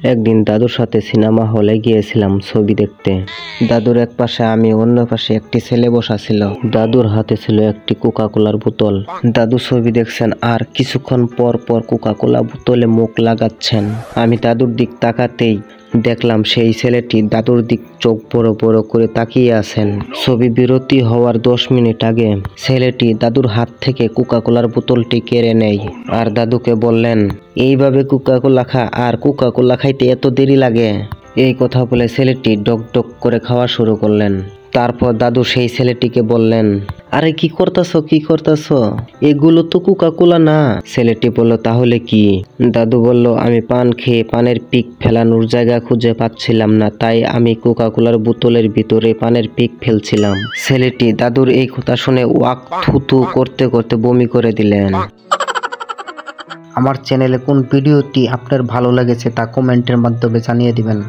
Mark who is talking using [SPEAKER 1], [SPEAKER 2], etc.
[SPEAKER 1] একদিন দাদুর সাথে সিনেমা হলে গিয়েছিলাম ছবি দেখতে। দাদুর এক পাশে আমি, অন্য পাশে একটি ছেলে বসা ছিল। দাদুর হাতে ছিল একটি কোকা-কোলার বোতল। দাদু ছবি দেখছেন আর কিছুক্ষণ পর পর কোকা-কোলা বোতলে মুখ লাগাচ্ছেন। আমি দাদুর দিক তাকাতেই দেখলাম সেই ছেলেটি দাদুর দিক চোখ বড় বড় করে তাকিয়ে আছেন। ছবি বিরতি হওয়ার 10 মিনিট আগে ছেলেটি দাদুর হাত থেকে কোকা-কোলার বোতলটি কেড়ে নেয় আর দাদুকে বললেন, এইভাবে কোকা-কোলা খা, আর কোকা-কোলা খাইতে এত দেরি লাগে? এই কথা বলে ছেলেটি ডক ডক করে খাওয়া শুরু করলেন। তারপর দাদু সেই ছেলেটিকে বললেন, আরে কি করতাছ? এগুলো তো কোকা-কোলা না। ছেলেটি বলল, তাহলে কি? দাদু বলল, আমি পান খেয়ে পানের পিক ফেলানোর জায়গা খুঁজে পাচ্ছিলাম না, তাই আমি কোকা-কোলার বোতলের ভিতরে পানের পিক ফেলছিলাম। ছেলেটি দাদুর এই কথা শুনে ওয়াক থুতু করতে করতে বমি করে দিলেন। আমার চ্যানেলে কোন ভিডিওটি আপনার ভালো লেগেছে তা কমেন্টের মাধ্যমে জানিয়ে দিবেন।